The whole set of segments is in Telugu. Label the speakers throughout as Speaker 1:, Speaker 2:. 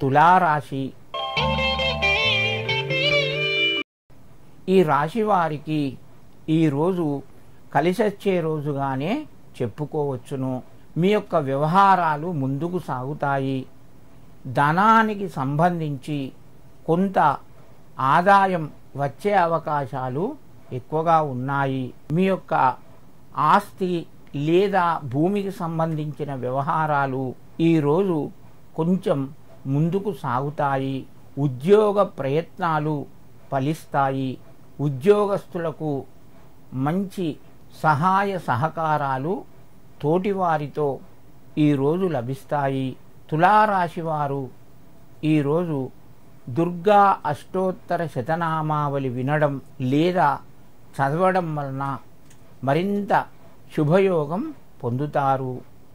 Speaker 1: తులారాశి. ఈ రాశి వారికి ఈరోజు కలిసొచ్చే రోజుగానే చెప్పుకోవచ్చును. మీ యొక్క వ్యవహారాలు ముందుకు సాగుతాయి. ధనానికి సంబంధించి కొంత ఆదాయం వచ్చే అవకాశాలు ఎక్కువగా ఉన్నాయి. మీ యొక్క ఆస్తి లేదా భూమికి సంబంధించిన వ్యవహారాలు ఈరోజు కొంచెం ముందుకు సాగుతాయి. ఉద్యోగ ప్రయత్నాలు ఫలిస్తాయి. ఉద్యోగస్తులకు మంచి సహాయ సహకారాలు తోటివారితో ఈరోజు లభిస్తాయి. తులారాశి వారు ఈరోజు దుర్గా అష్టోత్తర శతనామావళి వినడం లేదా చదవడం వలన మరింత శుభయోగం పొందుతారు.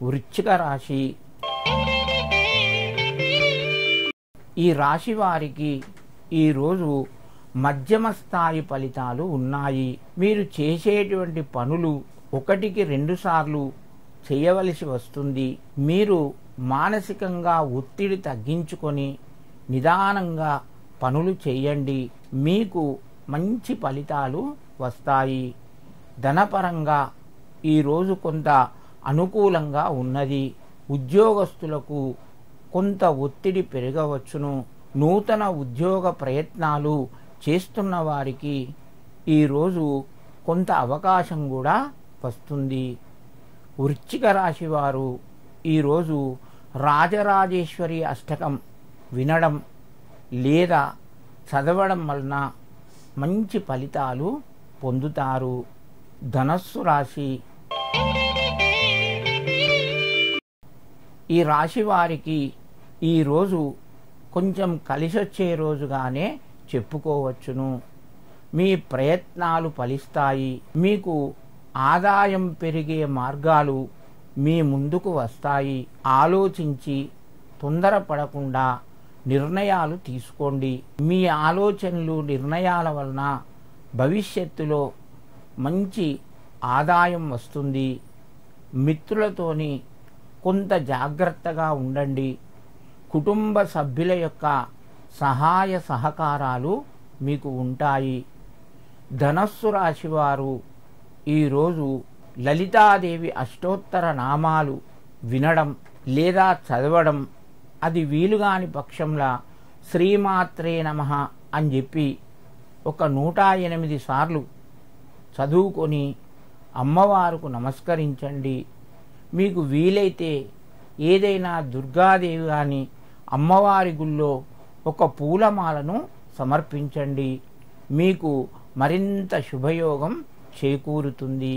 Speaker 1: వృశ్చిక రాశి. ఈ రాశి వారికి ఈరోజు మధ్యమ స్థాయి ఫలితాలు ఉన్నాయి. మీరు చేసేటువంటి పనులు ఒకటికి 2 సార్లు చేయవలసి వస్తుంది. మీరు మానసికంగా ఒత్తిడి తగ్గించుకొని నిదానంగా పనులు చేయండి. మీకు మంచి ఫలితాలు వస్తాయి. ధనపరంగా ఈరోజు కొంత అనుకూలంగా ఉన్నది. ఉద్యోగస్తులకు కొంత ఒత్తిడి పెరగవచ్చును. నూతన ఉద్యోగ ప్రయత్నాలు చేస్తున్న వారికి ఈరోజు కొంత అవకాశం కూడా వస్తుంది. వృశ్చిక రాశి వారు ఈరోజు రాజరాజేశ్వరి అష్టకం వినడం లేదా చదవడం వలన మంచి ఫలితాలు పొందుతారు. ధనస్సు రాశి. ఈ రాశి వారికి ఈరోజు కొంచెం కలిసొచ్చే రోజుగానే చెప్పుకోవచ్చును. మీ ప్రయత్నాలు ఫలిస్తాయి. మీకు ఆదాయం పెరిగే మార్గాలు మీ ముందుకు వస్తాయి. ఆలోచించి తొందరపడకుండా నిర్ణయాలు తీసుకోండి. మీ ఆలోచనలు నిర్ణయాల వలన భవిష్యత్తులో మంచి ఆదాయం వస్తుంది. మిత్రులతోని కొంత జాగ్రత్తగా ఉండండి. కుటుంబ సభ్యుల యొక్క సహాయ సహకారాలు మీకు ఉంటాయి. ధనస్సు రాశి వారు ఈరోజు లలితాదేవి అష్టోత్తర నామాలు వినడం లేదా చదవడం, అది వీలుగాని పక్షంలో శ్రీమాత్రే నమః అని చెప్పి ఒక 108 సార్లు చదువుకొని అమ్మవారికి నమస్కరించండి. మీకు వీలైతే ఏదైనా దుర్గాదేవి కానీ అమ్మవారి గుళ్ళో ఒక పూలమాలను సమర్పించండి. మీకు మరింత శుభయోగం చేకూరుతుంది.